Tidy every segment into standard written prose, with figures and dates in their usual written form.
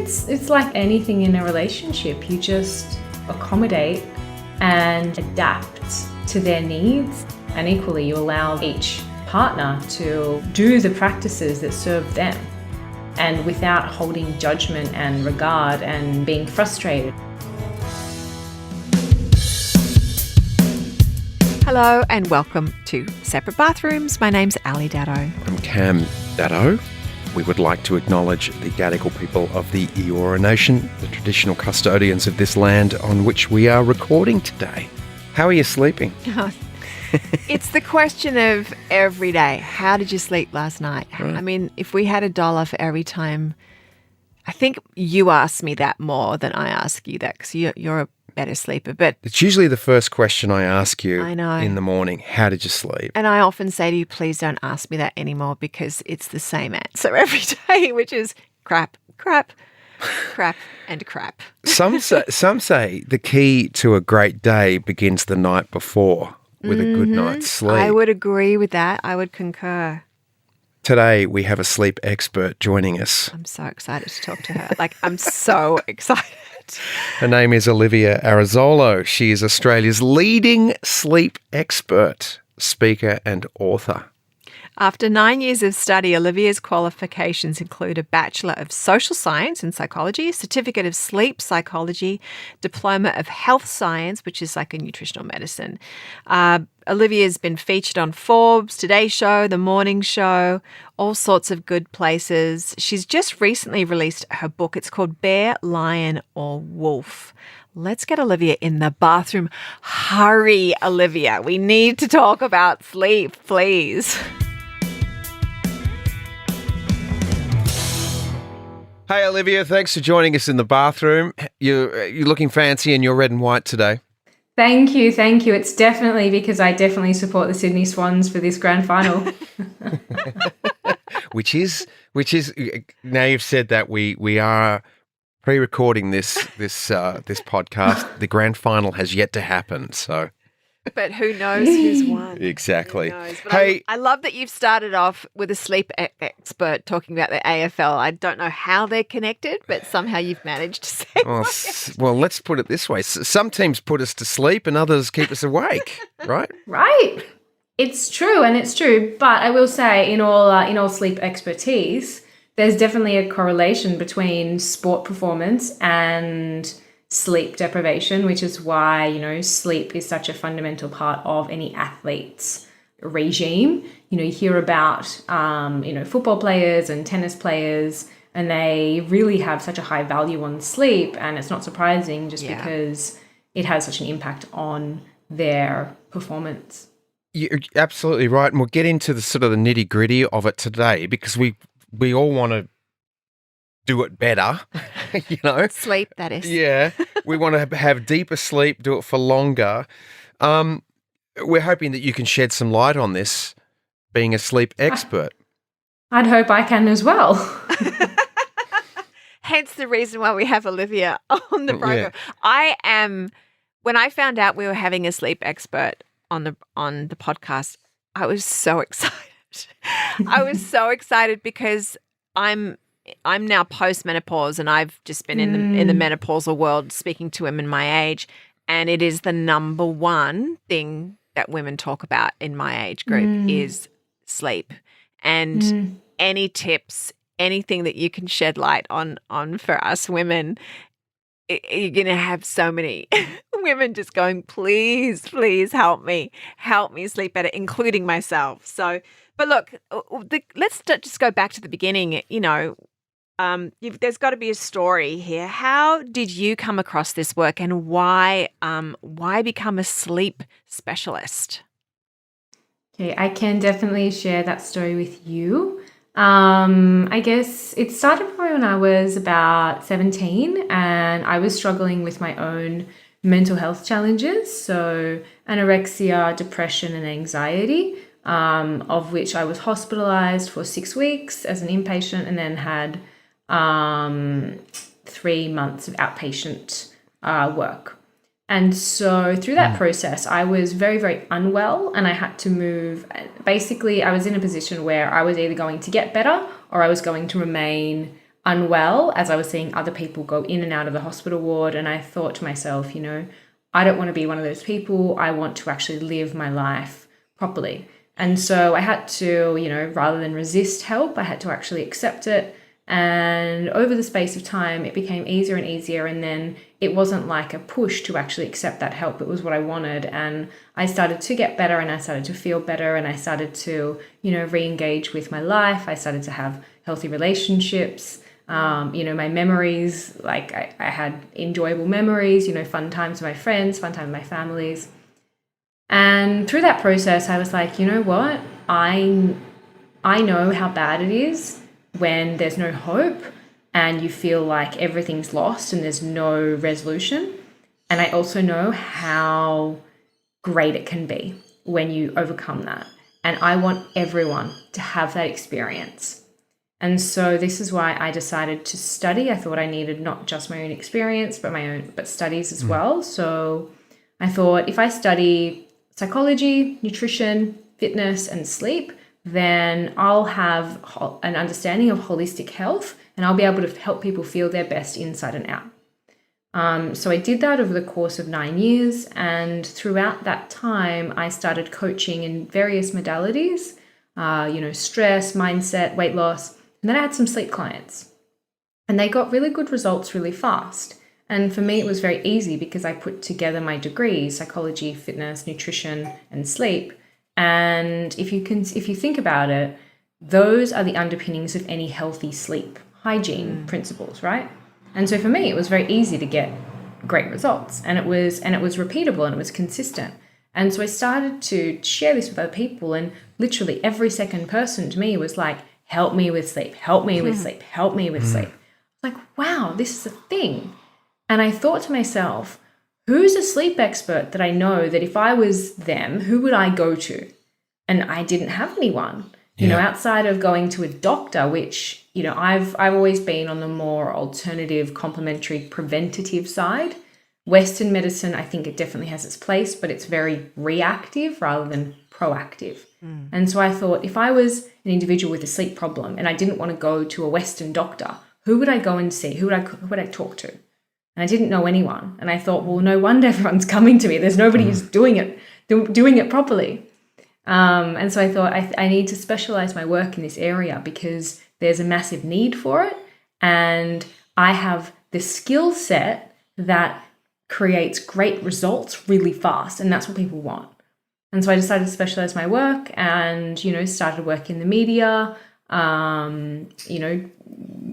it's like anything in a relationship. You just accommodate and adapt to their needs, and equally you allow each partner to do the practices that serve them, and without holding judgment and regard and being frustrated. Hello and welcome to Separate Bathrooms. My name's Daddo. I'm Daddo. We would like to acknowledge the Gadigal people of the Eora Nation, the traditional custodians of this land on which we are recording today. How are you sleeping? It's the question of every day. How did you sleep last night? Right. I mean, if we had $1 for every time, I think you ask me that more than I ask you that, because you're a better sleeper. But It's usually the first question I ask you I know. in the morning. How did you sleep? And I often say to you, please don't ask me that anymore, because it's the same answer every day, which is crap, crap, crap, and crap. Some say the key to a great day begins the night before with a good night's sleep. I would agree with that. I would concur. Today we have a sleep expert joining us. I'm so excited to talk to her. I'm so excited. Her name is Olivia Arezzolo. She is Australia's leading sleep expert, speaker and author. After 9 years of study, Olivia's qualifications include a Bachelor of Social Science and Psychology, a Certificate of Sleep Psychology, Diploma of Health Science, which is like a nutritional medicine. Olivia's been featured on Forbes, Today Show, The Morning Show, all sorts of good places. She's just recently released her book. It's called Bear, Lion or Wolf. Let's get Olivia in the bathroom. Hurry, Olivia. We need to talk about sleep, please. Hey, Olivia, thanks for joining us in the bathroom. You're looking fancy in your red and white today. Thank you. It's definitely because I definitely support the Sydney Swans for this grand final. which is now you've said that we are pre-recording this podcast. The grand final has yet to happen, so. But who knows who's won? Exactly. Who knows? But Hey, I love that you've started off with a sleep expert talking about the AFL. I don't know how they're connected, but somehow you've managed to say. well, let's put it this way: some teams put us to sleep, and others keep us awake. Right? Right. It's true. But I will say, in all sleep expertise, there's definitely a correlation between sport performance and sleep deprivation, which is why, sleep is such a fundamental part of any athlete's regime. You hear about, football players and tennis players, and they really have such a high value on sleep. And it's not surprising because it has such an impact on their performance. You're absolutely right. And we'll get into the sort of the nitty gritty of it today, because we all want to do it better, Sleep, that is. Yeah. We want to have deeper sleep, do it for longer. We're hoping that you can shed some light on this, being a sleep expert. I'd hope I can as well. Hence the reason why we have Olivia on the program. Yeah. When I found out we were having a sleep expert on the podcast, I was so excited. I was so excited because I'm now post-menopause, and I've just been in the menopausal world speaking to women my age, and it is the number one thing that women talk about in my age group is sleep. And any tips, anything that you can shed light on for us women, you're going to have so many women just going, please help me sleep better, including myself. So, but look, let's just go back to the beginning. There's got to be a story here. How did you come across this work, and why become a sleep specialist? Okay, I can definitely share that story with you. I guess it started probably when I was about 17, and I was struggling with my own mental health challenges. So anorexia, depression, and anxiety, of which I was hospitalized for 6 weeks as an inpatient, and then had 3 months of outpatient work. And so through that process, I was very, very unwell, and I had to move. Basically, I was in a position where I was either going to get better or I was going to remain unwell as I was seeing other people go in and out of the hospital ward. And I thought to myself, I don't want to be one of those people. I want to actually live my life properly. And so I had to, rather than resist help, I had to actually accept it. And over the space of time, it became easier and easier. And then it wasn't like a push to actually accept that help. It was what I wanted. And I started to get better, and I started to feel better, and I started to, re-engage with my life. I started to have healthy relationships. My memories, like I had enjoyable memories, fun times with my friends, fun time with my families. And through that process, I was like, you know what? I know how bad it is when there's no hope and you feel like everything's lost and there's no resolution. And I also know how great it can be when you overcome that. And I want everyone to have that experience. And so this is why I decided to study. I thought I needed not just my own experience, but studies as well. So I thought if I study psychology, nutrition, fitness, and sleep, then I'll have an understanding of holistic health, and I'll be able to help people feel their best inside and out. So I did that over the course of 9 years, and throughout that time, I started coaching in various modalities, stress, mindset, weight loss, and then I had some sleep clients, and they got really good results really fast. And for me, it was very easy because I put together my degrees, psychology, fitness, nutrition, and sleep. And if you think about it, those are the underpinnings of any healthy sleep hygiene principles, right? And so for me, it was very easy to get great results, and it was repeatable and it was consistent. And so I started to share this with other people, and literally every second person to me was like, help me with sleep, help me with sleep, help me with sleep. Like, wow, this is a thing. And I thought to myself, who's a sleep expert that I know that if I was them, who would I go to? And I didn't have anyone, outside of going to a doctor, which, I've always been on the more alternative, complementary, preventative side. Western medicine, I think it definitely has its place, but it's very reactive rather than proactive. And so I thought, if I was an individual with a sleep problem and I didn't want to go to a Western doctor, who would I go and see? Who would I talk to? And I didn't know anyone. And I thought, well, no wonder everyone's coming to me. There's nobody who's doing it properly. And so I thought I need to specialize my work in this area because there's a massive need for it. And I have the skill set that creates great results really fast. And that's what people want. And so I decided to specialize my work and, started work in the media,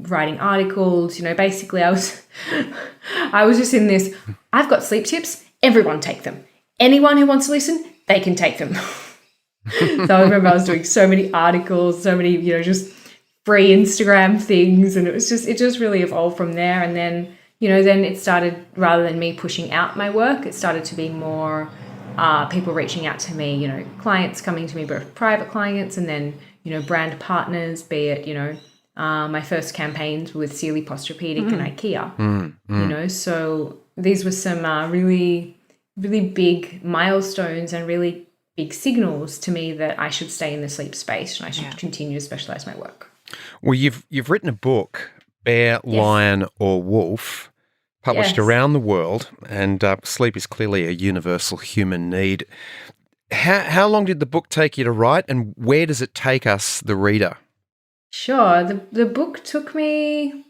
writing articles, basically I was just in this, I've got sleep tips, everyone take them. Anyone who wants to listen, they can take them. So I remember I was doing so many articles, so many, just free Instagram things. And it just really evolved from there. And then, then it started, rather than me pushing out my work, it started to be more people reaching out to me, clients coming to me, both private clients and then, brand partners, be it, my first campaigns were with Sealy Posturepedic and IKEA, so these were some really, really big milestones and really big signals to me that I should stay in the sleep space and I should continue to specialize my work. Well, you've written a book, Bear, Lion or Wolf, published around the world, and sleep is clearly a universal human need. How long did the book take you to write, and where does it take us, the reader? Sure. The book took me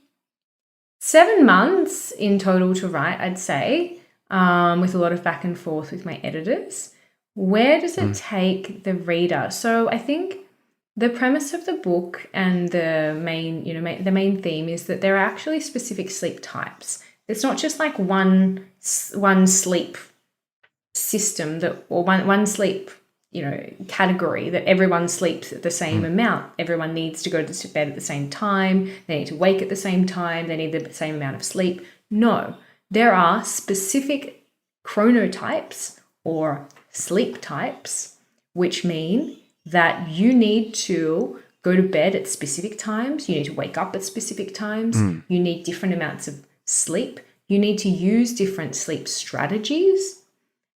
7 months in total to write, I'd say, with a lot of back and forth with my editors. Where does it take the reader? So I think the premise of the book and the main theme is that there are actually specific sleep types. It's not just like one sleep system or one sleep, category that everyone sleeps at the same amount. Everyone needs to go to bed at the same time. They need to wake at the same time. They need the same amount of sleep. No, there are specific chronotypes or sleep types, which mean that you need to go to bed at specific times. You need to wake up at specific times. You need different amounts of sleep. You need to use different sleep strategies.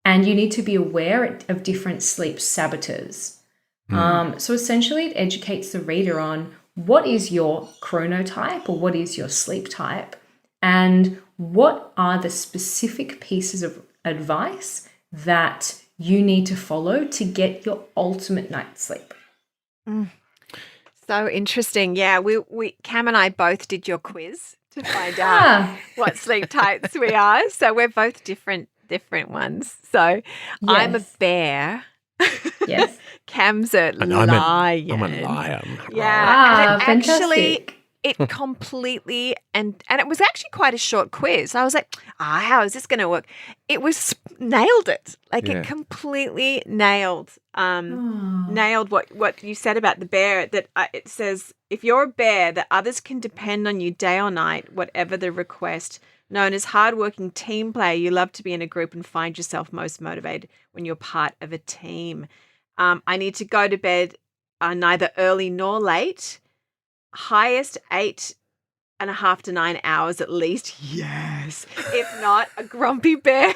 And you need to be aware of different sleep saboteurs. So essentially it educates the reader on what is your chronotype or what is your sleep type? And what are the specific pieces of advice that you need to follow to get your ultimate night's sleep? So interesting. Yeah, we Cam and I both did your quiz to find out what sleep types we are. So we're both different ones. So I'm a bear. Yes. Cam's a And lion. I'm a lion. Yeah. And Fantastic. it completely and it was actually quite a short quiz. I was like, how is this going to work? It was nailed it. Like it completely nailed what you said about the bear, that it says, if you're a bear, that others can depend on you day or night, whatever the request. Known as hardworking team player, you love to be in a group and find yourself most motivated when you're part of a team. I need to go to bed neither early nor late. Highest 8.5 to 9 hours at least. Yes. If not, a grumpy bear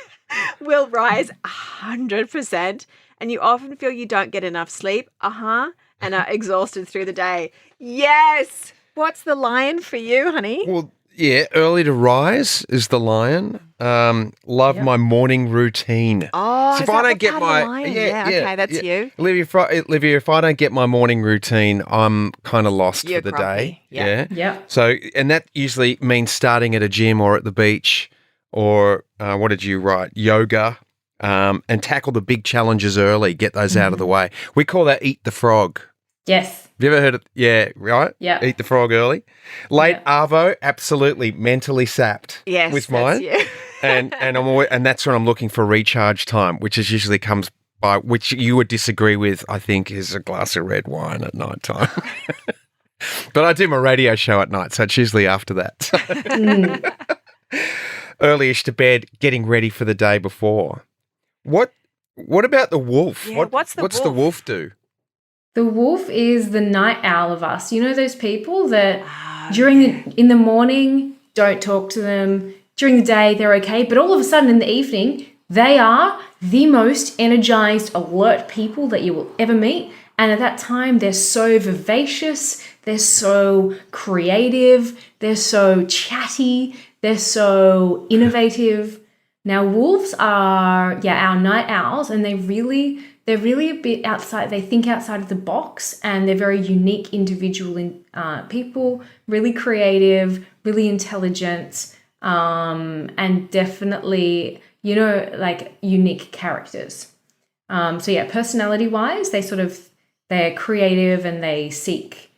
will rise 100%. And you often feel you don't get enough sleep. And are exhausted through the day. Yes. What's the lion for you, honey? Well, yeah, early to rise is the lion. Love my morning routine. Oh, so is if I that don't get part my of the lion? Okay, that's you. Olivia, if I don't get my morning routine, I'm kind of lost You're for the grumpy. day. Yeah. So, and that usually means starting at a gym or at the beach, or what did you write? Yoga, and tackle the big challenges early. Get those out of the way. We call that eat the frog. Yes. Have you ever heard it? Yeah, right? Yeah. Eat the frog early. Late arvo, absolutely mentally sapped. Yes, with mine. that's you. and I'm always, and that's when I'm looking for recharge time, which is usually comes by, which you would disagree with, I think, is a glass of red wine at night time. But I do my radio show at night, so it's usually after that. Early-ish to bed, getting ready for the day before. What about the wolf? Yeah, what's the wolf do? The wolf is the night owl of us. You know those people that in the morning, don't talk to them. During the day, they're okay. But all of a sudden in the evening, they are the most energized, alert people that you will ever meet. And at that time, they're so vivacious. They're so creative. They're so chatty. They're so innovative. Now, wolves are, our night owls, and they're really a bit outside. They think outside of the box, and they're very unique individual people, really creative, really intelligent, and definitely, like unique characters. Personality-wise, they're creative and they seek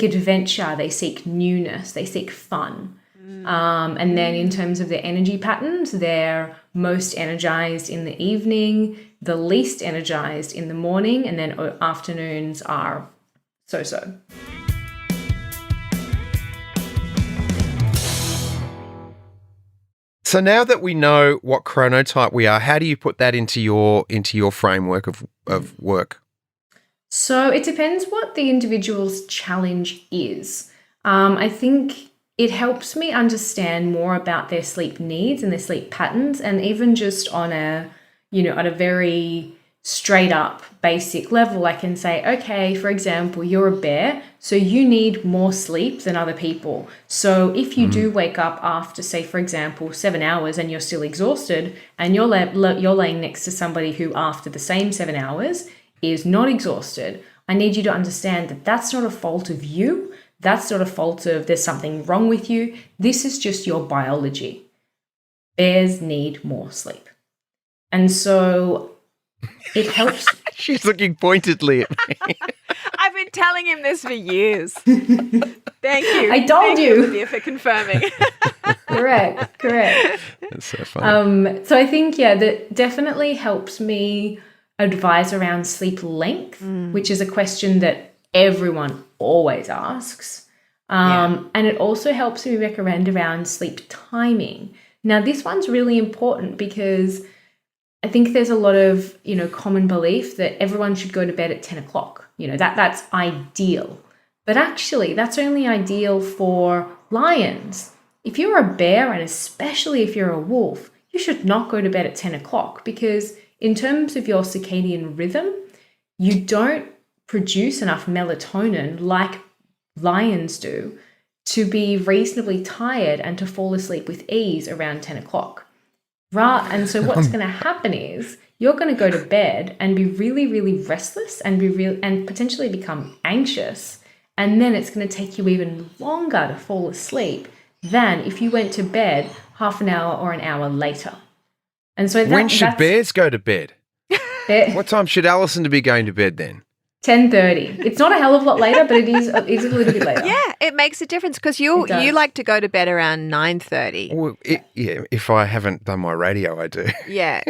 adventure, they seek newness, they seek fun. And then in terms of their energy patterns, they're most energized in the evening, the least energized in the morning, and then afternoons are so-so. So now that we know what chronotype we are, how do you put that into your framework of work? So it depends what the individual's challenge is. I think it helps me understand more about their sleep needs and their sleep patterns, and even just on a very straight up basic level, I can say, okay, for example, you're a bear, so you need more sleep than other people. So if you do wake up after, say, for example, 7 hours and you're still exhausted, and you're laying next to somebody who after the same 7 hours is not exhausted, I need you to understand that that's not a fault of you. That's not a fault of there's something wrong with you. This is just your biology. Bears need more sleep. And so it helps. She's looking pointedly at me. I've been telling him this for years. Thank you. I told you. Olivia, for confirming. Correct. That's so funny. So I think, that definitely helps me advise around sleep length, which is a question that everyone always asks. And it also helps me recommend around sleep timing. Now, this one's really important because I think there's a lot of, common belief that everyone should go to bed at 10 o'clock. That's ideal. But actually, that's only ideal for lions. If you're a bear, and especially if you're a wolf, you should not go to bed at 10 o'clock because in terms of your circadian rhythm, you don't produce enough melatonin like lions do, to be reasonably tired and to fall asleep with ease around 10 o'clock. Right. And so what's going to happen is you're going to go to bed and be really, really restless and and potentially become anxious. And then it's going to take you even longer to fall asleep than if you went to bed half an hour or an hour later. And so when should bears go to bed? What time should Alison be going to bed then? 10:30. It's not a hell of a lot later, but it is a little bit later. Yeah, it makes a difference because you like to go to bed around 9:30. Well, if I haven't done my radio, I do. Yeah.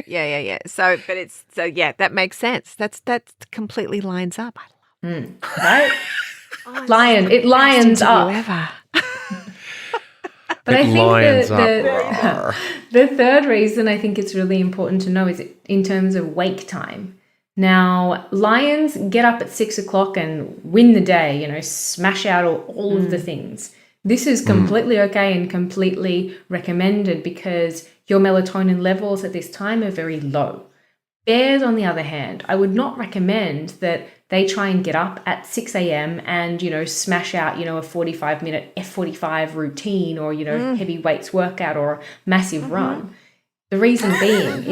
So that makes sense. That completely lines up. Right? It lions up. But I think the third reason I think it's really important to know is in terms of wake time. Now, lions get up at 6 o'clock and win the day, smash out all of the things. This is completely okay and completely recommended because your melatonin levels at this time are very low. Bears, on the other hand, I would not recommend that they try and get up at 6 a.m. and, smash out, a 45-minute F45 routine or, heavy weights workout or a massive run. The reason being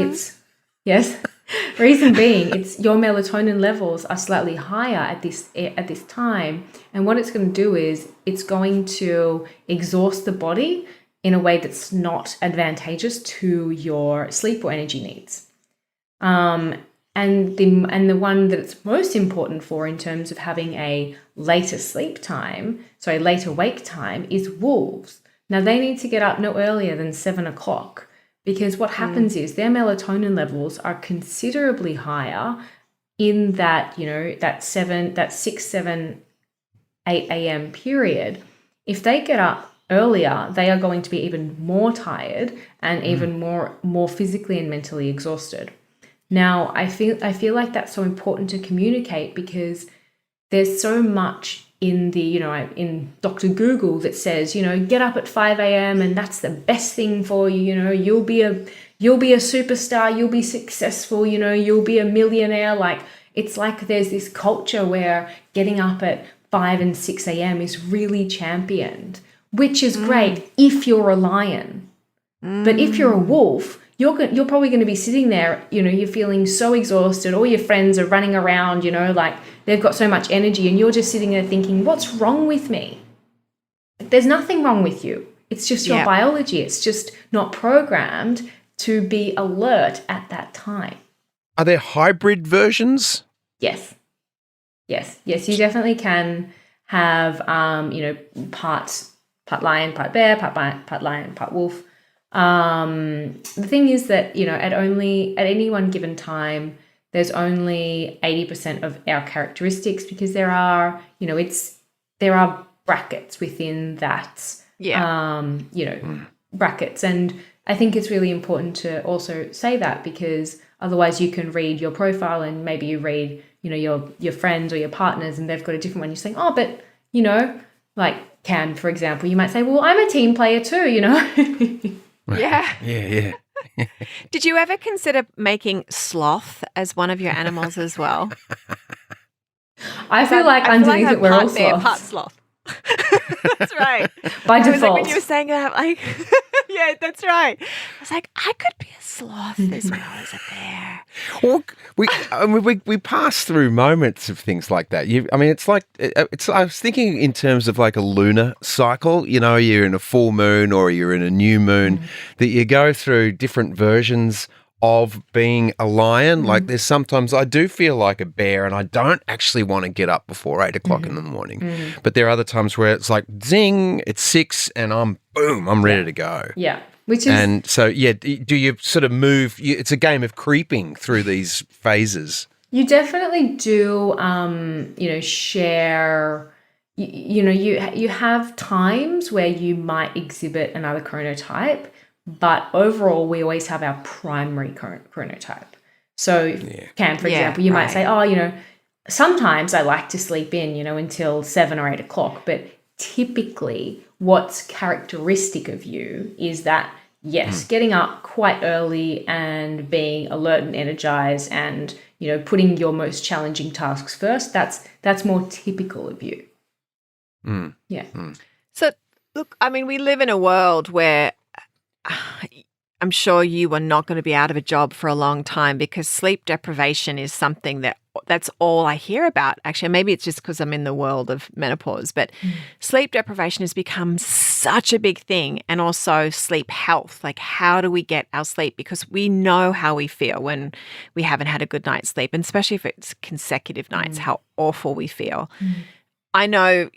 it's your melatonin levels are slightly higher at this time. And what it's going to do is it's going to exhaust the body in a way that's not advantageous to your sleep or energy needs. And the one that it's most important for in terms of having a later wake time is wolves. Now they need to get up no earlier than 7 o'clock because what happens is their melatonin levels are considerably higher in that, that 6, 7, 8 a.m. period. If they get up earlier, they are going to be even more tired and even more physically and mentally exhausted. Now, I feel like that's so important to communicate because there's so much in in Dr. Google that says, get up at 5 a.m. and that's the best thing for you, you'll be a superstar, you'll be successful, you'll be a millionaire. Like, it's like there's this culture where getting up at 5 and 6 a.m. is really championed, which is great if you're a lion. But if you're a wolf, you're probably going to be sitting there, you're feeling so exhausted. All your friends are running around, like they've got so much energy and you're just sitting there thinking, what's wrong with me? There's nothing wrong with you. It's just your biology. It's just not programmed to be alert at that time. Are there hybrid versions? Yes. You definitely can have, part lion, part bear, part lion, part wolf. The thing is that, at any one given time, there's only 80% of our characteristics because there are brackets within that, brackets. And I think it's really important to also say that because otherwise you can read your profile and maybe you read, your friends or your partners and they've got a different one. You're saying, oh, but, like Cam, for example, you might say, well, I'm a team player too, Yeah. Yeah. Did you ever consider making sloth as one of your animals as well? I feel like underneath it we're all part bear, sloths. part sloth. That's right. By I was default. like, when you were saying that, like, yeah, that's right. I was like, I could be a sloth as well as a bear. Well, we pass through moments of things like that. It's like I was thinking in terms of like a lunar cycle. You're in a full moon or you're in a new moon, that you go through different versions of being a lion. Like there's sometimes I do feel like a bear and I don't actually want to get up before 8 o'clock in the morning. But there are other times where it's like zing, it's 6 and I'm ready to go. Yeah. Which is, and so, do you sort of move? It's a game of creeping through these phases. You definitely do, share, you have times where you might exhibit another chronotype, but overall we always have our primary chronotype. So Cam, for example, you might say, sometimes I like to sleep in, until 7 or 8 o'clock, but typically what's characteristic of you is that, yes, getting up quite early and being alert and energized and, putting your most challenging tasks first, that's more typical of you. Yeah. So, look, I mean, we live in a world where I'm sure you are not going to be out of a job for a long time because sleep deprivation is something that's all I hear about. Actually, maybe it's just because I'm in the world of menopause, but sleep deprivation has become such a big thing, and also sleep health. Like, how do we get our sleep? Because we know how we feel when we haven't had a good night's sleep, and especially if it's consecutive nights, how awful we feel. I know,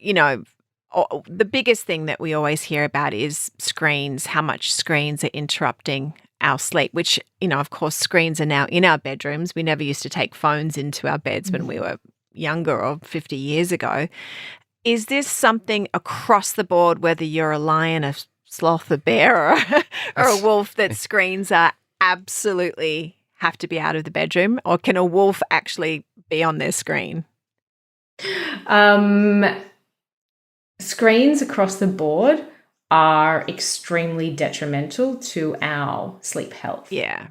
the biggest thing that we always hear about is screens, how much screens are interrupting our sleep, which, of course, screens are now in our bedrooms. We never used to take phones into our beds when we were younger or 50 years ago. Is this something across the board, whether you're a lion, a sloth, a bear, or a wolf, that screens are absolutely have to be out of the bedroom? Or can a wolf actually be on their screen? Screens across the board are extremely detrimental to our sleep health. Yeah.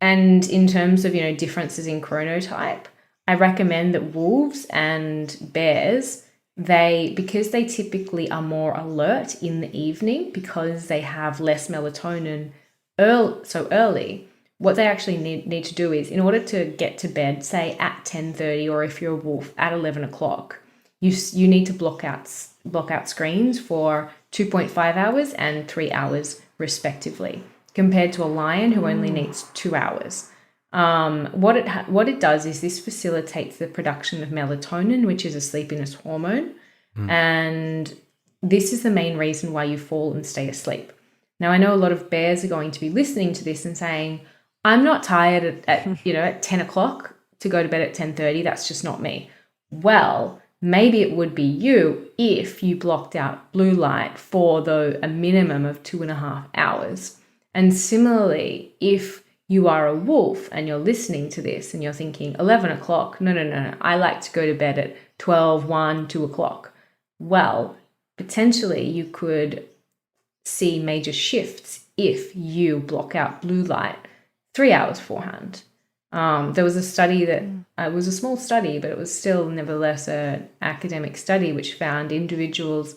And in terms of, differences in chronotype, I recommend that wolves and bears, because they typically are more alert in the evening because they have less melatonin so early. What they actually need to do is, in order to get to bed, say at 10:30, or if you're a wolf at 11 o'clock, you need to block out screens for 2.5 hours and 3 hours respectively, compared to a lion who only needs 2 hours. What it does is this facilitates the production of melatonin, which is a sleepiness hormone, and this is the main reason why you fall and stay asleep. Now, I know a lot of bears are going to be listening to this and saying, I'm not tired at 10 o'clock to go to bed at 10:30. That's just not me. Well, maybe it would be you if you blocked out blue light for a minimum of 2.5 hours. And similarly, if you are a wolf and you're listening to this and you're thinking 11 o'clock, no, I like to go to bed at 12, 1, 2 o'clock. Well, potentially you could see major shifts if you block out blue light 3 hours beforehand. There was a study that it was a small study, but it was still nevertheless an academic study which found individuals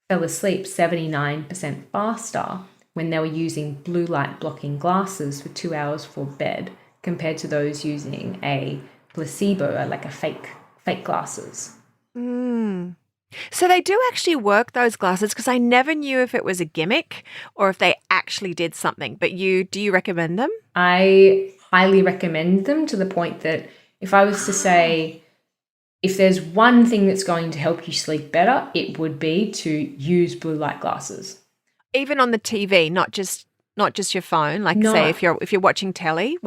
fell asleep 79% faster when they were using blue light blocking glasses for 2 hours before bed compared to those using a placebo, like a fake glasses. So they do actually work, those glasses, because I never knew if it was a gimmick or if they actually did something. But do you recommend them? I highly recommend them, to the point that if I was to say, if there's one thing that's going to help you sleep better, it would be to use blue light glasses. Even on the TV, not just your phone. Like, No. say if you're watching telly,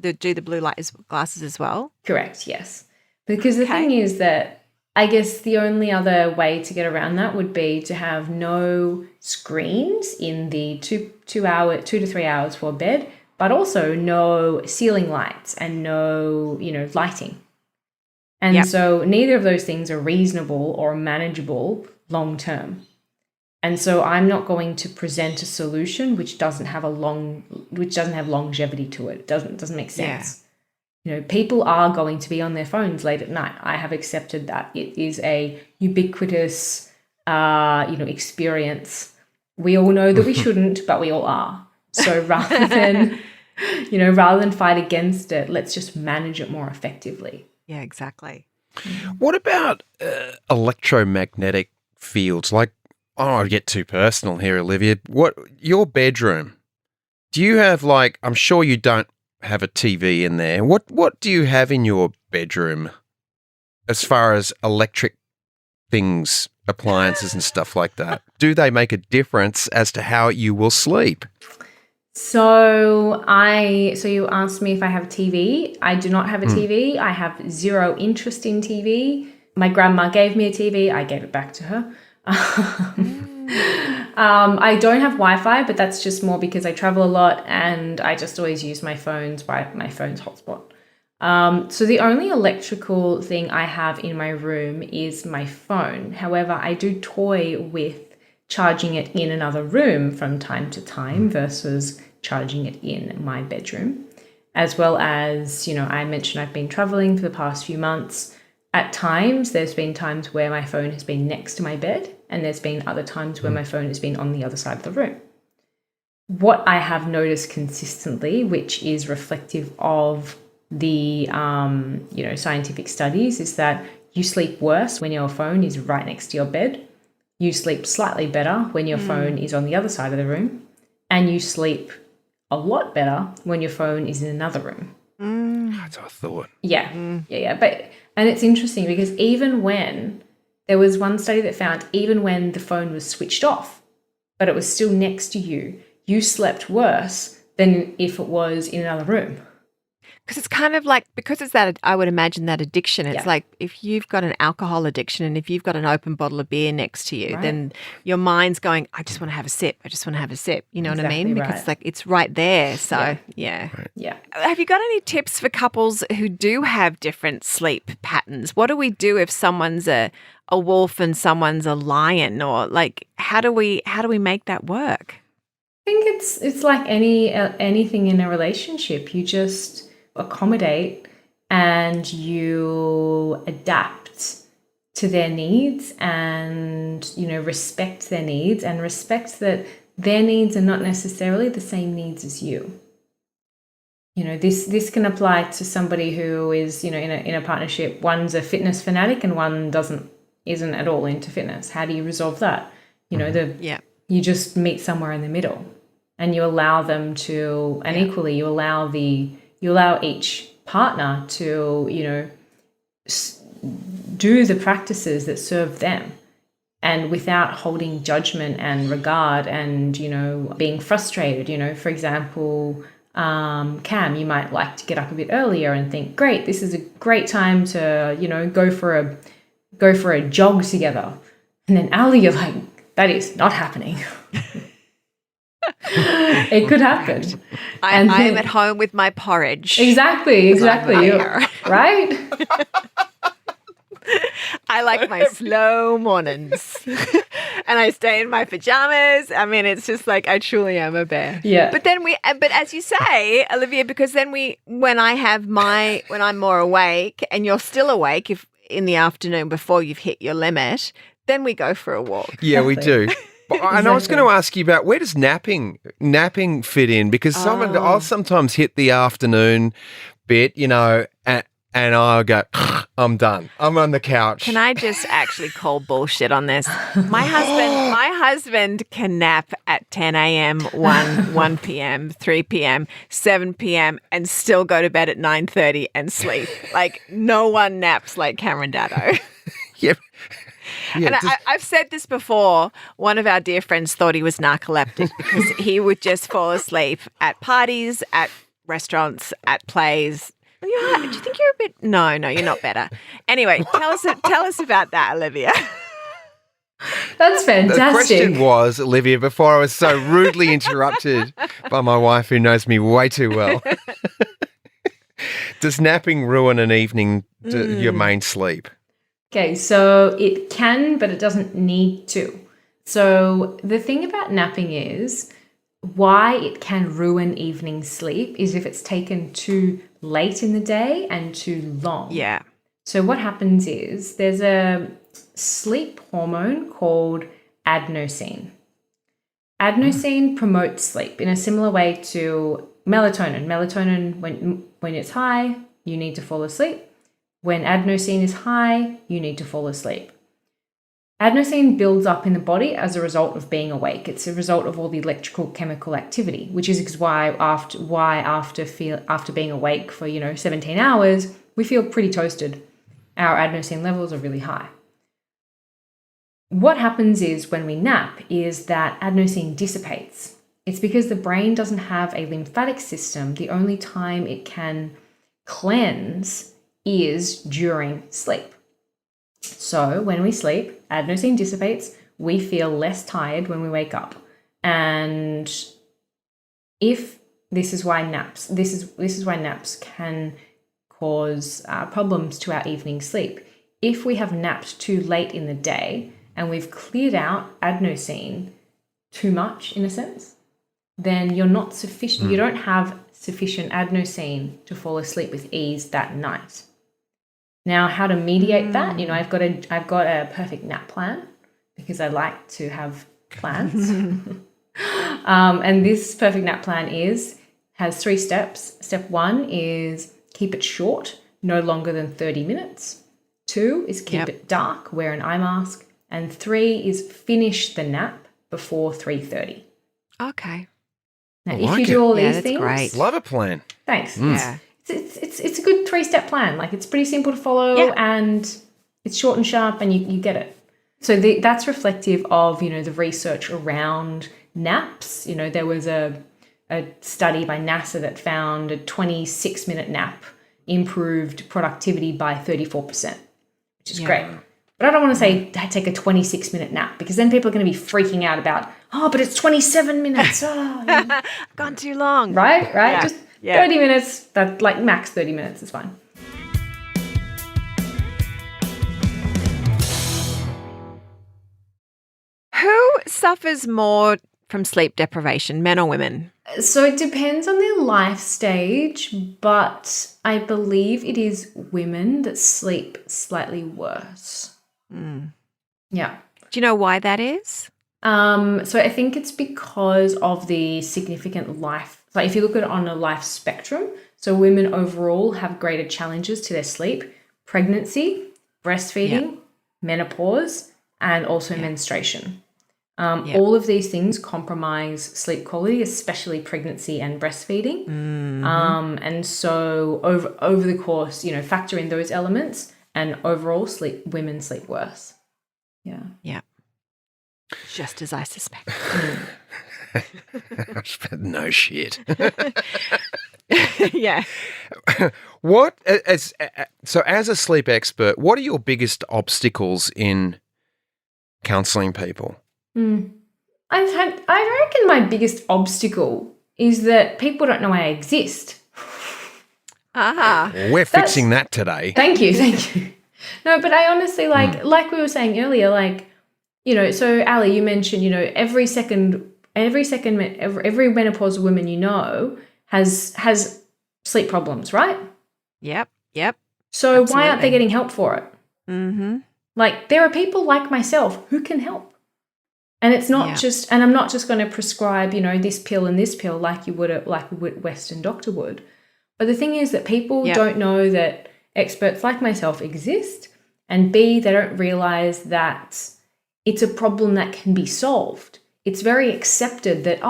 do the blue light glasses as well. Correct. Yes, because the thing is that I guess the only other way to get around that would be to have no screens in the 2 to 3 hours for bed, but also no ceiling lights and no, lighting. And so neither of those things are reasonable or manageable long term. And so I'm not going to present a solution which doesn't have longevity to it. It doesn't make sense. People are going to be on their phones late at night. I have accepted that. It is a ubiquitous, experience. We all know that we shouldn't, but we all are. So rather than fight against it, let's just manage it more effectively. Yeah, exactly. What about electromagnetic fields? Like, I don't want to get too personal here, Olivia. Your bedroom? Do you have, I'm sure you don't have a TV in there. What do you have in your bedroom as far as electric things, appliances and stuff like that? Do they make a difference as to how you will sleep? So you asked me if I have a TV. I do not have a TV. I have zero interest in TV. My grandma gave me a TV. I gave it back to her. I don't have Wi-Fi, but that's just more because I travel a lot and I just always use my phone's hotspot. So the only electrical thing I have in my room is my phone. However, I do toy with charging it in another room from time to time versus charging it in my bedroom. As well as, I mentioned I've been traveling for the past few months. At times, there's been times where my phone has been next to my bed, and there's been other times where my phone has been on the other side of the room. What I have noticed consistently, which is reflective of the scientific studies, is that you sleep worse when your phone is right next to your bed. You sleep slightly better when your phone is on the other side of the room, and you sleep a lot better when your phone is in another room. That's what I thought. Yeah. And it's interesting because even when there was one study that found even when the phone was switched off, but it was still next to you, you slept worse than if it was in another room. Because it's kind of like, because it's that, I would imagine that addiction. It's like if you've got an alcohol addiction and if you've got an open bottle of beer next to you, then your mind's going, I just want to have a sip. I just want to have a sip. You know what I mean? Because it's like, it's right there. So, yeah. Have you got any tips for couples who do have different sleep patterns? What do we do if someone's a wolf and someone's a lion? Or like, how do we make that work? I think it's like anything in a relationship. You just accommodate and you adapt to their needs and, respect their needs and respect that their needs are not necessarily the same needs as you. This can apply to somebody who is, in a partnership. One's a fitness fanatic and one isn't at all into fitness. How do you resolve that? You just meet somewhere in the middle and you allow them to, and equally you allow each partner to, do the practices that serve them, and without holding judgment and regard and, being frustrated. For example, Cam, you might like to get up a bit earlier and think, great, this is a great time to, go for a jog together. And then Ali, you're like, that is not happening. It could happen. I am at home with my porridge. Exactly. Right? I like my slow mornings. And I stay in my pajamas. I mean, it's just like I truly am a bear. Yeah. But as you say, Olivia, because then when I'm more awake and you're still awake, if in the afternoon before you've hit your limit, then we go for a walk. Yeah, we do. And I was going to ask you about, where does napping fit in? Because I'll sometimes hit the afternoon bit, and I'll go, I'm done. I'm on the couch. Can I just actually call bullshit on this? My husband can nap at 10 a.m., 1 p.m., 3 p.m., 7 p.m. and still go to bed at 9:30 and sleep. Like, no one naps like Daddo. Yep. Yeah, and I've said this before. One of our dear friends thought he was narcoleptic because he would just fall asleep at parties, at restaurants, at plays. Do you think you're a bit? No, you're not better. Anyway, tell us about that, Olivia. That's fantastic. The question was, Olivia, before I was so rudely interrupted by my wife who knows me way too well. Does napping ruin an evening, your main sleep? Okay, so it can, but it doesn't need to. So the thing about napping is why it can ruin evening sleep is if it's taken too late in the day and too long. Yeah. So what happens is there's a sleep hormone called adenosine. Adenosine promotes sleep in a similar way to melatonin. Melatonin, when it's high, you need to fall asleep. When adenosine is high, you need to fall asleep. Adenosine builds up in the body as a result of being awake. It's a result of all the electrical chemical activity, which is why after being awake for 17 hours, we feel pretty toasted. Our adenosine levels are really high. What happens is when we nap is that adenosine dissipates. It's because the brain doesn't have a lymphatic system. The only time it can cleanse is during sleep. So when we sleep, adenosine dissipates, we feel less tired when we wake up. And if this is why naps can cause problems to our evening sleep. If we have napped too late in the day and we've cleared out adenosine too much, in a sense, then you're not sufficient. You don't have sufficient adenosine to fall asleep with ease that night. Now, how to mediate that? I've got a perfect nap plan because I like to have plans. And this perfect nap plan has 3 steps. Step 1 is keep it short, no longer than 30 minutes. 2 is keep it dark, wear an eye mask. And 3 is finish the nap before 3:30. Okay. Now, I if like you it. do all Yeah, these that's things, great. Love a plan. thanks. Yeah. It's a good 3-step plan. Like, it's pretty simple to follow and it's short and sharp and you get it. So that's reflective of, the research around naps. There was a study by NASA that found a 26-minute nap improved productivity by 34%, which is great. But I don't want to say take a 26-minute nap because then people are going to be freaking out about, but it's 27 minutes. Gone too long. Right? Yeah. Just 30 minutes, that like max 30 minutes is fine. Who suffers more from sleep deprivation, men or women? So it depends on their life stage, but I believe it is women that sleep slightly worse. Yeah. Do you know why that is? So I think it's because of the significant life. Like if you look at it on a life spectrum, so women overall have greater challenges to their sleep, pregnancy, breastfeeding, menopause, and also menstruation. All of these things compromise sleep quality, especially pregnancy and breastfeeding. And so over the course, factor in those elements, and overall women sleep worse. Yeah. Yeah. Just as I suspect. No shit. Yeah. So as a sleep expert, what are your biggest obstacles in counselling people? I reckon my biggest obstacle is that people don't know I exist. Ah. Well, we're fixing that today. Thank you. No, but I honestly like we were saying earlier, so Ali, you mentioned, every menopausal woman has sleep problems, right? Yep. So Absolutely. why aren't they getting help for it? Mm-hmm. Like there are people like myself who can help. And it's not and I'm not just going to prescribe, this pill and this pill like a Western doctor would. But the thing is that people don't know that experts like myself exist, and B, they don't realize that it's a problem that can be solved. It's very accepted that,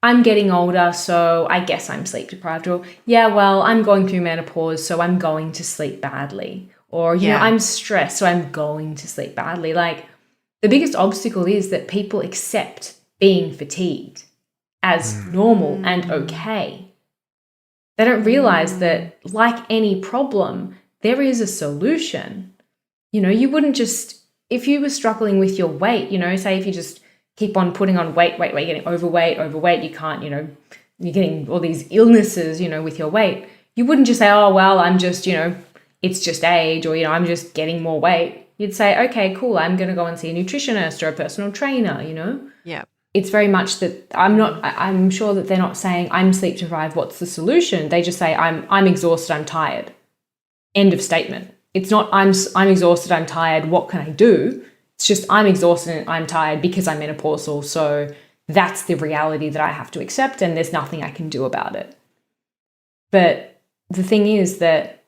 I'm getting older, so I guess I'm sleep deprived. Or, I'm going through menopause, so I'm going to sleep badly. Or, I'm stressed, so I'm going to sleep badly. Like, the biggest obstacle is that people accept being fatigued as normal and okay. They don't realize that, like any problem, there is a solution. You wouldn't just, if you were struggling with your weight, say if you just keep on putting on weight, getting overweight, you can't, you're getting all these illnesses, with your weight. You wouldn't just say, I'm just, it's just age, or, I'm just getting more weight. You'd say, okay, cool, I'm going to go and see a nutritionist or a personal trainer, Yeah. It's very much that I'm sure that they're not saying I'm sleep deprived, what's the solution? They just say I'm exhausted, I'm tired. End of statement. It's not I'm exhausted, I'm tired, what can I do? It's just I'm exhausted and I'm tired because I'm menopausal, so that's the reality that I have to accept and there's nothing I can do about it. But the thing is that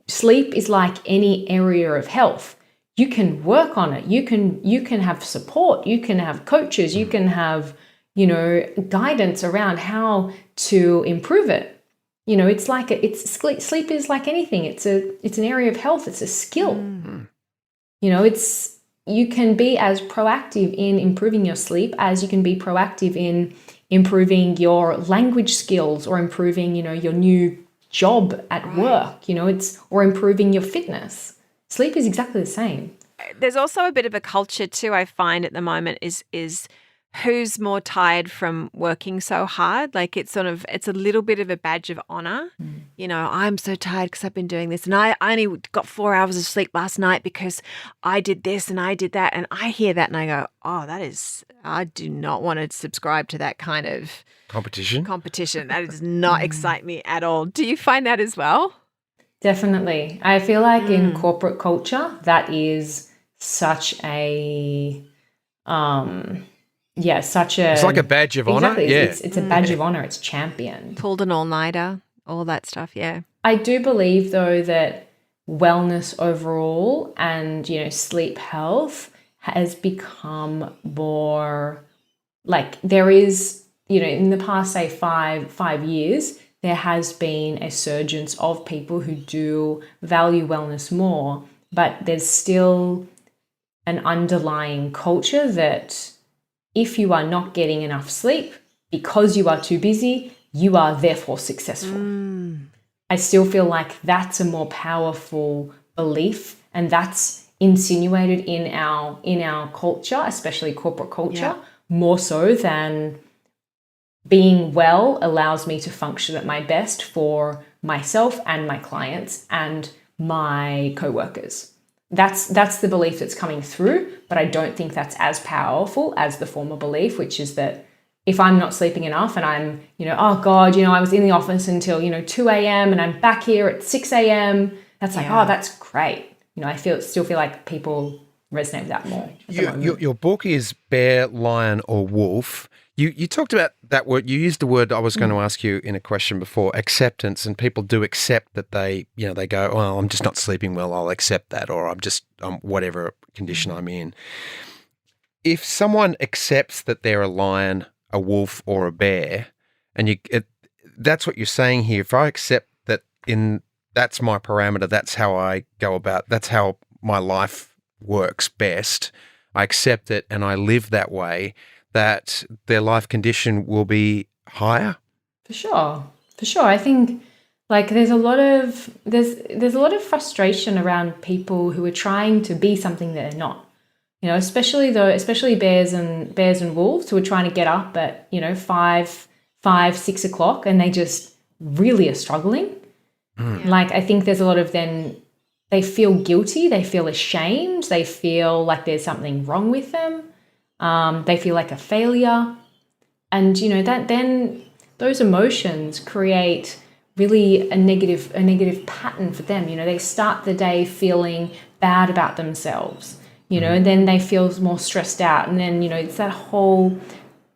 sleep is like any area of health. You can work on it. You can have support. You can have coaches. You can have, guidance around how to improve it. Sleep is like anything. It's an area of health. It's a skill. You can be as proactive in improving your sleep as you can be proactive in improving your language skills or improving, your new job at work, or improving your fitness. Sleep is exactly the same. There's also a bit of a culture too, I find at the moment is who's more tired from working so hard. Like it's a little bit of a badge of honor. I'm so tired because I've been doing this and I only got 4 hours of sleep last night because I did this and I did that. And I hear that and I go, I do not want to subscribe to that kind of competition. That does not excite me at all. Do you find that as well? Definitely. I feel like in corporate culture, that is such a, such a. It's like a badge of honor. Exactly. Yeah. It's a badge of honor. It's championed. Pulled an all-nighter, all that stuff, yeah. I do believe, though, that wellness overall and, sleep health has become more like there is, in the past, say, five years, there has been a surgence of people who do value wellness more, but there's still an underlying culture that if you are not getting enough sleep because you are too busy, you are therefore successful. I still feel like that's a more powerful belief, and that's insinuated in our culture, especially corporate culture, more so than being well allows me to function at my best for myself and my clients and my co-workers. That's the belief that's coming through, but I don't think that's as powerful as the former belief, which is that if I'm not sleeping enough and I'm, oh God, I was in the office until, 2 a.m. and I'm back here at 6 a.m. That's like, oh, that's great. I still feel like people resonate with that more. Your book is Bear, Lion or Wolf. You talked about that word. You used the word I was going to ask you in a question before, acceptance, and people do accept that they go, oh, I'm just not sleeping well. I'll accept that, or I'm just whatever condition I'm in. If someone accepts that they're a lion, a wolf, or a bear, and that's what you're saying here. If I accept that that's my parameter, that's how I go about, that's how my life works best. I accept it and I live that way, that their life condition will be higher? For sure. I think like there's a lot of frustration around people who are trying to be something that they're not. Especially bears and wolves who are trying to get up at 6 o'clock and they just really are struggling. Like I think there's a lot of then they feel guilty, they feel ashamed, they feel like there's something wrong with them. They feel like a failure. And, that then those emotions create really a negative pattern for them. They start the day feeling bad about themselves, and then they feel more stressed out. And then, it's that whole,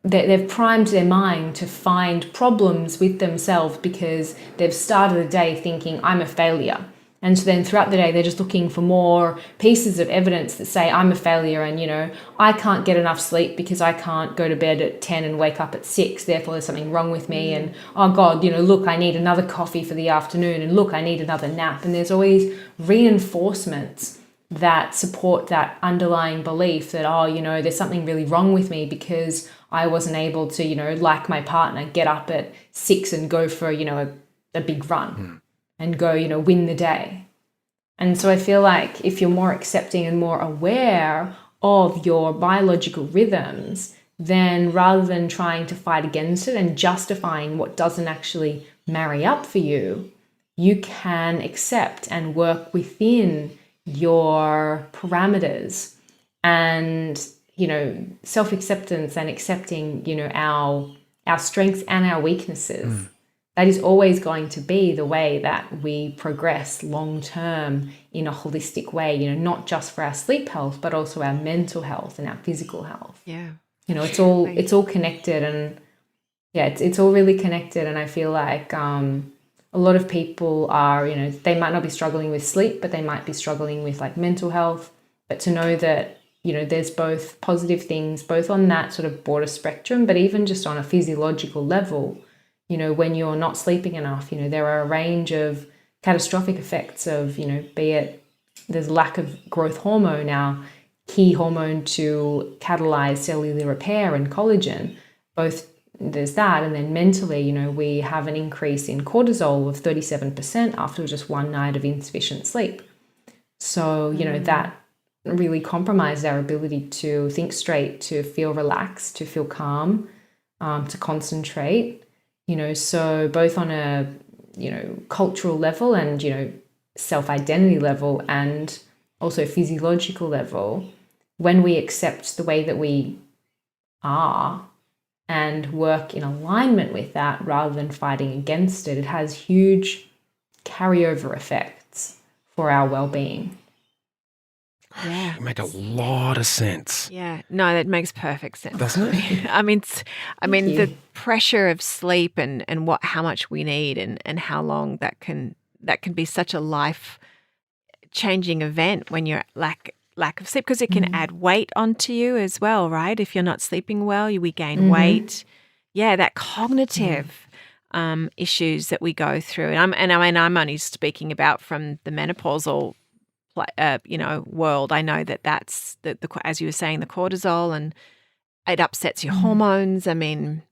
they've primed their mind to find problems with themselves because they've started the day thinking, I'm a failure. And so then throughout the day, they're just looking for more pieces of evidence that say I'm a failure and, I can't get enough sleep because I can't go to bed at 10 and wake up at 6. Therefore, there's something wrong with me. And, oh, God, look, I need another coffee for the afternoon. And look, I need another nap. And there's always reinforcements that support that underlying belief that, oh, there's something really wrong with me because I wasn't able to, like my partner, get up at 6 and go for, a big run. And go, win the day. And so I feel like if you're more accepting and more aware of your biological rhythms, then rather than trying to fight against it and justifying what doesn't actually marry up for you, you can accept and work within your parameters and, self-acceptance and accepting, our strengths and our weaknesses. That is always going to be the way that we progress long term in a holistic way, not just for our sleep health, but also our mental health and our physical health. Yeah. It's all connected, and it's all really connected. And I feel like a lot of people are, they might not be struggling with sleep, but they might be struggling with like mental health. But to know that, there's both positive things, both on that sort of broader spectrum, but even just on a physiological level, when you're not sleeping enough, there are a range of catastrophic effects of, be it there's lack of growth hormone, our key hormone to catalyze cellular repair and collagen. Both there's that, and then mentally, we have an increase in cortisol of 37% after just one night of insufficient sleep. So, that really compromises our ability to think straight, to feel relaxed, to feel calm, to concentrate. So both on a, cultural level and, self-identity level and also physiological level, when we accept the way that we are and work in alignment with that rather than fighting against it, it has huge carryover effects for our well-being. Yeah. It made a lot of sense. Yeah. No, that makes perfect sense. Doesn't it? I mean, the you. pressure of sleep and how much we need and how long that can be such a life changing event when you're lack of sleep, because it can add weight onto you as well, right? If you're not sleeping well, we gain weight. Yeah, that cognitive issues that we go through. And I'm only speaking about from the menopausal world. I know that's the as you were saying, the cortisol, and it upsets your hormones. I mean,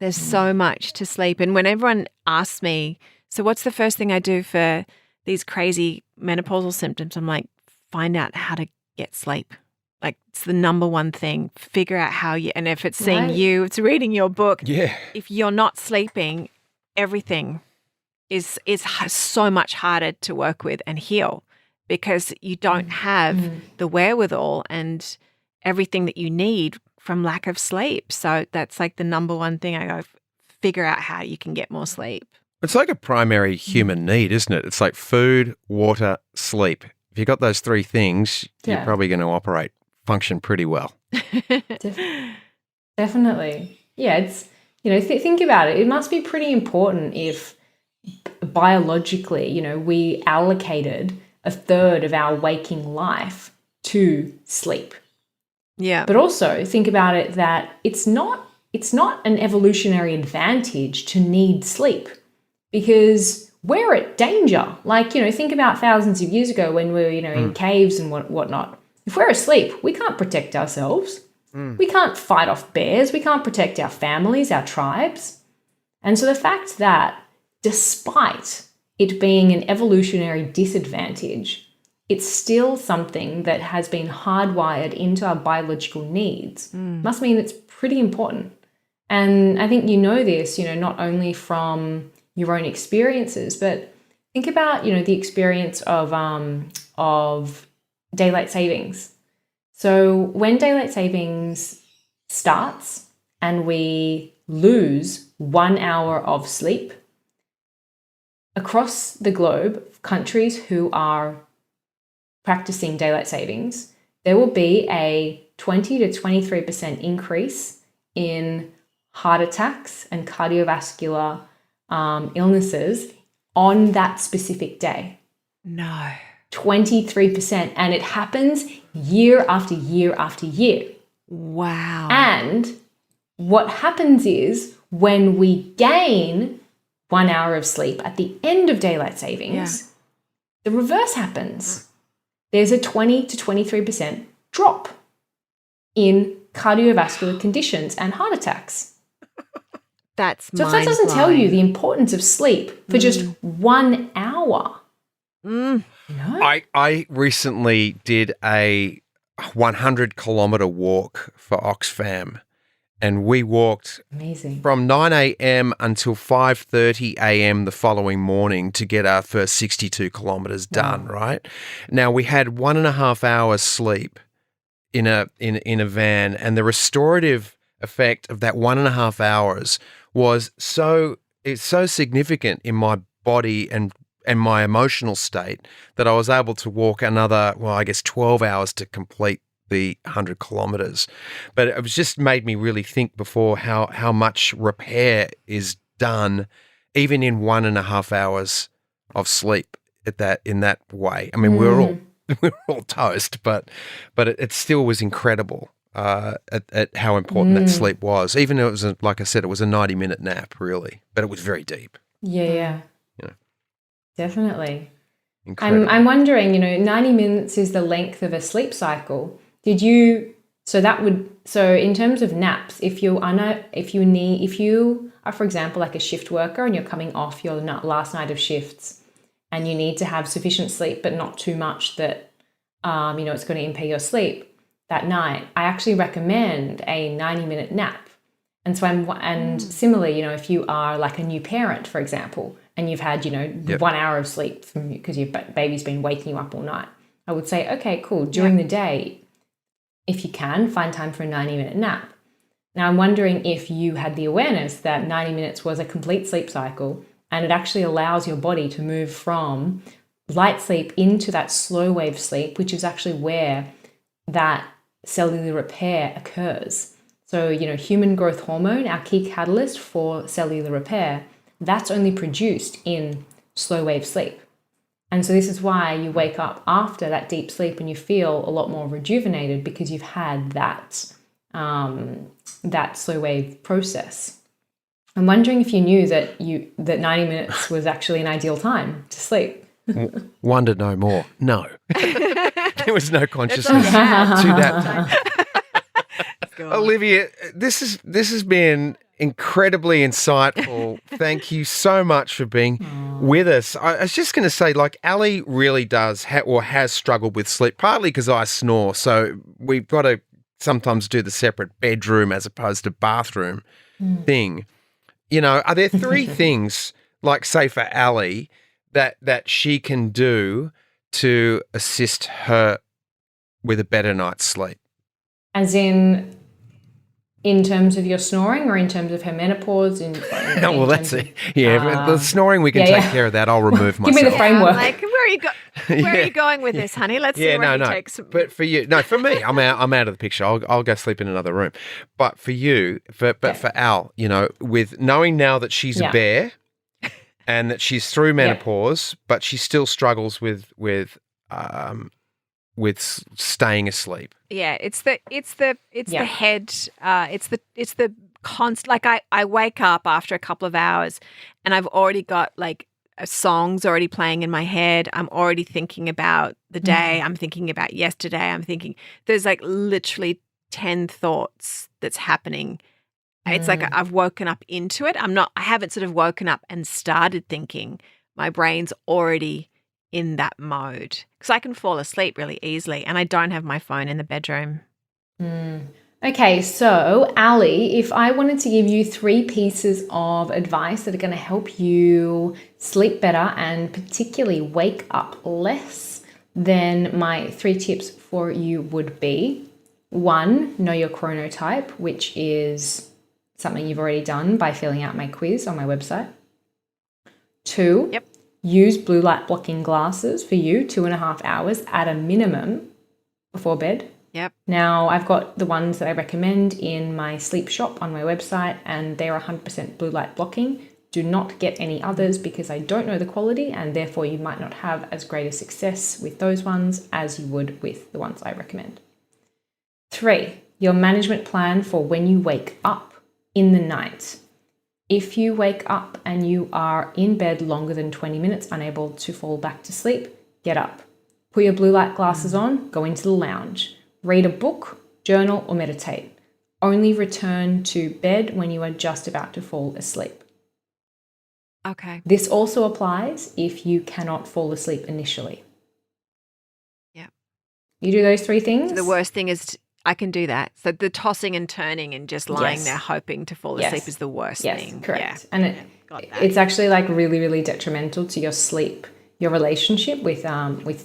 there's so much to sleep. And when everyone asks me, so what's the first thing I do for these crazy menopausal symptoms? I'm like, find out how to get sleep. Like, it's the number one thing. Figure out how you, and if it's seeing you, it's reading your book. Yeah. If you're not sleeping, everything is so much harder to work with and heal, because you don't have the wherewithal and everything that you need from lack of sleep. So that's like the number one thing. I go, figure out how you can get more sleep. It's like a primary human need, isn't it? It's like food, water, sleep. If you got those three things, you're probably going to function pretty well. Definitely. Yeah, it's, think about it. It must be pretty important if biologically, we allocated a third of our waking life to sleep. Yeah. But also think about it that it's not an evolutionary advantage to need sleep, because we're at danger. Like, think about thousands of years ago when we were, in caves and whatnot. If we're asleep, we can't protect ourselves. We can't fight off bears. We can't protect our families, our tribes. And so the fact that despite it being an evolutionary disadvantage, it's still something that has been hardwired into our biological needs must mean it's pretty important. And I think this, not only from your own experiences, but think about, the experience of daylight savings. So when daylight savings starts and we lose 1 hour of sleep, across the globe, countries who are practicing daylight savings, there will be a 20 to 23% increase in heart attacks and cardiovascular illnesses on that specific day. No. 23%. And it happens year after year after year. Wow. And what happens is when we gain 1 hour of sleep at the end of daylight savings, the reverse happens. There's a 20 to 23% drop in cardiovascular conditions and heart attacks. That's so if that doesn't tell you the importance of sleep for just 1 hour. I recently did a 100-kilometre walk for Oxfam, and we walked from 9 a.m. until 5:30 a.m. the following morning to get our first 62 kilometres done, right? Now, we had 1.5 hours sleep in a van, and the restorative effect of that 1.5 hours was so significant in my body and my emotional state that I was able to walk another, 12 hours to complete the 100 kilometres. But it was just made me really think before how much repair is done even in 1.5 hours of sleep in that way. I mean, we're all toast, but it still was incredible at how important that sleep was. Even though it was, like I said, it was a 90-minute nap, really, but it was very deep. Yeah. Definitely. Incredible. I'm wondering, 90 minutes is the length of a sleep cycle. So in terms of naps, if you are, for example, like a shift worker and you're coming off your last night of shifts and you need to have sufficient sleep, but not too much that, it's going to impair your sleep that night, I actually recommend a 90-minute nap. And so similarly, if you are like a new parent, for example, and you've had, 1 hour of sleep because your baby's been waking you up all night, I would say, okay, cool. During the day, if you can, find time for a 90-minute nap. Now, I'm wondering if you had the awareness that 90 minutes was a complete sleep cycle And it actually allows your body to move from light sleep into that slow wave sleep, which is actually where that cellular repair occurs. So, human growth hormone, our key catalyst for cellular repair, that's only produced in slow wave sleep. And so this is why you wake up after that deep sleep and you feel a lot more rejuvenated, because you've had that slow wave process. I'm wondering if you knew that 90 minutes was actually an ideal time to sleep. Wonder no more. No. There was no consciousness to that. Olivia, this has been incredibly insightful. Thank you so much for being with us. I was just going to say, Elle really does has struggled with sleep, partly because I snore. So we've got to sometimes do the separate bedroom as opposed to bathroom thing. Are there three things, say for Elle, that she can do to assist her with a better night's sleep? As in terms of your snoring, or in terms of her menopause? That's it. Yeah, the snoring, we can take care of that. I'll remove myself. Give me the framework. Where are you going with this, honey? Let's see where he takes. But for you, for me, I'm out of the picture. I'll go sleep in another room. But for you, for Elle, with knowing now that she's a bear and that she's through menopause, but she still struggles with staying asleep. Yeah, it's the head. It's the constant. I wake up after a couple of hours, and I've already got songs already playing in my head. I'm already thinking about the day. I'm thinking about yesterday. I'm thinking there's literally 10 thoughts that's happening. It's like I've woken up into it. I haven't sort of woken up and started thinking. My brain's already in that mode, because I can fall asleep really easily, and I don't have my phone in the bedroom. Okay, so Ali, if I wanted to give you 3 pieces of advice that are going to help you sleep better and particularly wake up less, then my 3 tips for you would be: 1, know your chronotype, which is something you've already done by filling out my quiz on my website. 2, use blue light blocking glasses for you 2.5 hours at a minimum before bed. Yep. Now, I've got the ones that I recommend in my sleep shop on my website, and they're 100% blue light blocking. Do not get any others, because I don't know the quality, and therefore you might not have as great a success with those ones as you would with the ones I recommend. 3, your management plan for when you wake up in the night. If you wake up and you are in bed longer than 20 minutes, unable to fall back to sleep, get up. Put your blue light glasses on, go into the lounge. Read a book, journal, or meditate. Only return to bed when you are just about to fall asleep. Okay. This also applies if you cannot fall asleep initially. Yeah. You do those 3 things? So the worst thing is I can do that. So the tossing and turning and just lying there hoping to fall asleep is the worst thing. Yes, correct. Yeah. And it's actually really, really detrimental to your sleep, your relationship with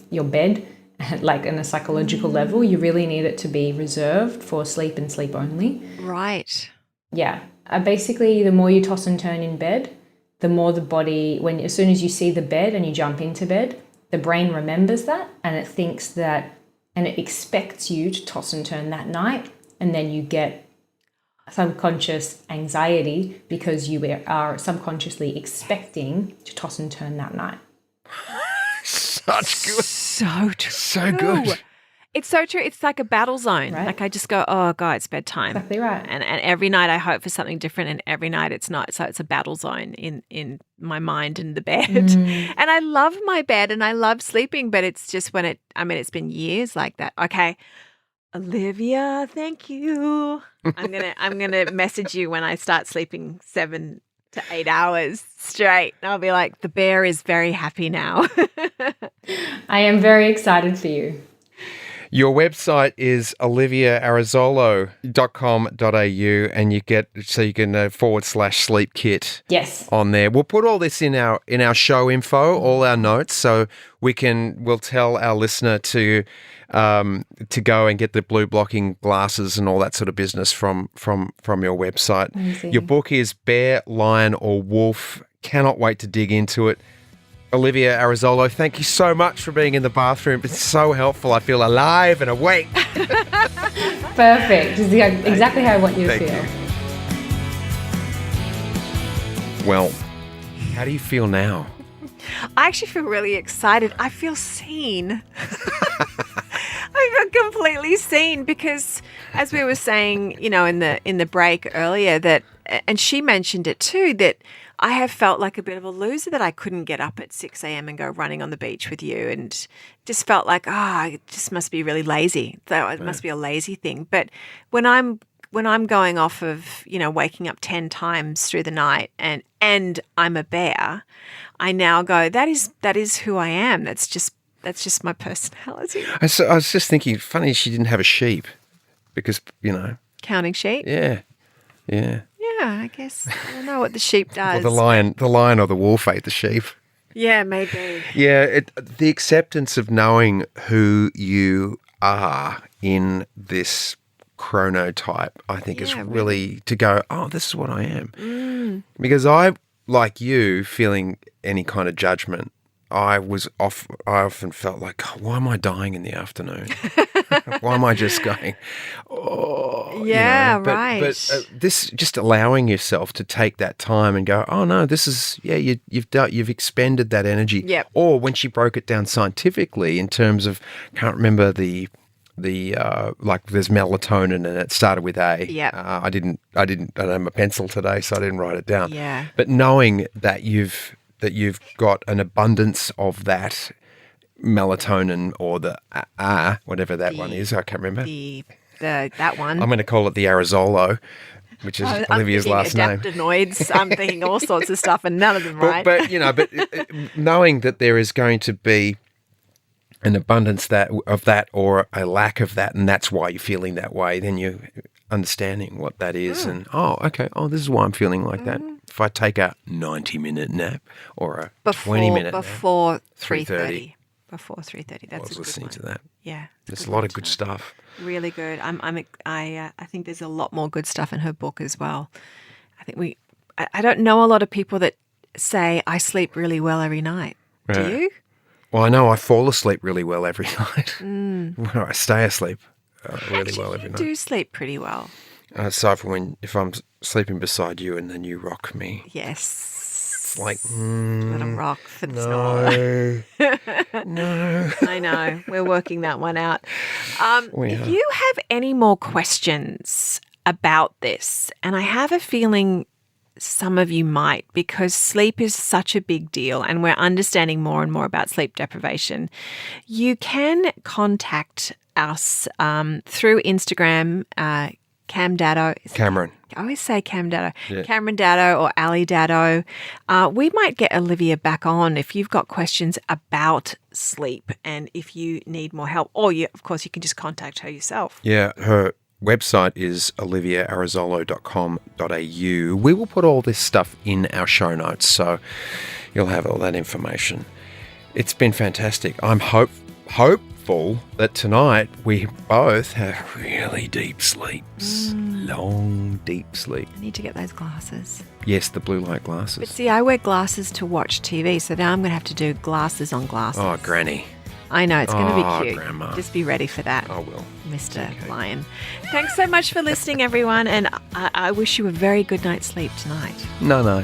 your bed. On a psychological level, you really need it to be reserved for sleep and sleep only. Right. Yeah. Basically, the more you toss and turn in bed, the more the body, as soon as you see the bed and you jump into bed, the brain remembers that, and it thinks that, and it expects you to toss and turn that night, and then you get subconscious anxiety because you are subconsciously expecting to toss and turn that night. Such good. So true. So good. It's so true. It's like a battle zone. Right. I just go, oh God, it's bedtime. Exactly right. And every night I hope for something different, and every night it's not. So it's a battle zone in my mind and the bed. And I love my bed and I love sleeping, but it's just it's been years like that. Okay, Olivia, thank you. I'm gonna message you when I start sleeping 7 to 8 hours straight. And I'll be like, the bear is very happy now. I am very excited for you. Your website is oliviaarezzolo.com.au, and you can /sleep kit on there. We'll put all this in our show info, all our notes, so we'll tell our listener to go and get the blue blocking glasses and all that sort of business from your website. Amazing. Your book is Bear, Lion or Wolf: Cannot wait to dig into it. Olivia Arezzolo, thank you so much for being in the bathroom. It's so helpful. I feel alive and awake. Perfect. It's exactly how I want you to feel. Well, how do you feel now? I actually feel really excited. I feel seen. I feel completely seen because, as we were saying, in the break earlier, that, and she mentioned it too, that I have felt like a bit of a loser that I couldn't get up at 6 a.m. and go running on the beach with you, and just felt like, it just must be really lazy. It must be a lazy thing. But when I'm going off of, waking up 10 times through the night and I'm a bear, I now go, that is who I am. That's just my personality. I was just thinking, funny she didn't have a sheep because, Counting sheep? Yeah. Yeah, I guess. I don't know what the sheep does. Well, the lion or the wolf ate the sheep. Yeah, maybe. Yeah, the acceptance of knowing who you are in this chronotype, I think, is really to go, this is what I am. Because I, like you, feeling any kind of judgment, I often felt like, why am I dying in the afternoon? Why am I just going, Yeah, But this, just allowing yourself to take that time and go, no, this is, you've expended that energy. Yep. Or when she broke it down scientifically in terms of, can't remember the like there's melatonin and it started with A. Yep. I don't have my pencil today, so I didn't write it down. Yeah. But knowing that you've got an abundance of that melatonin or the whatever that one is, I can't remember. That one. I'm going to call it the Arezzolo, which is Olivia's last name. Adaptonoids. I'm thinking all sorts of stuff, and none of them right. But knowing that there is going to be an abundance of that or a lack of that, and that's why you're feeling that way, then you're understanding what that is, and this is why I'm feeling like that. If I take a 90-minute nap or a 20-minute nap before 3:30. Before 3:30, that's a good one. I was listening to that. Yeah, there's a lot of good stuff. Really good. I think there's a lot more good stuff in her book as well. I think I don't know a lot of people that say I sleep really well every night. Do you? Well, I know I fall asleep really well every night. I stay asleep really well every night. You do sleep pretty well. Aside from if I'm sleeping beside you and then you rock me. Yes. It's like, let him rock for the snore. No. I know. We're working that one out. If you have any more questions about this, and I have a feeling some of you might, because sleep is such a big deal and we're understanding more and more about sleep deprivation, you can contact us through Instagram, Daddo. Cameron. I always say Daddo. Yeah. Cameron Daddo or Ali Daddo. We might get Olivia back on if you've got questions about sleep and if you need more help. Or, of course, you can just contact her yourself. Yeah, her website is oliviaarezzolo.com.au. We will put all this stuff in our show notes, so you'll have all that information. It's been fantastic. I'm hopeful that tonight we both have really deep sleeps. Long, deep sleep. I need to get those glasses. Yes, the blue light glasses. But see, I wear glasses to watch TV, so now I'm going to have to do glasses on glasses. Oh, Granny. I know, it's going to be cute. Grandma. Just be ready for that. I will. Mr. Lion. Thanks so much for listening, everyone, and I wish you a very good night's sleep tonight. No.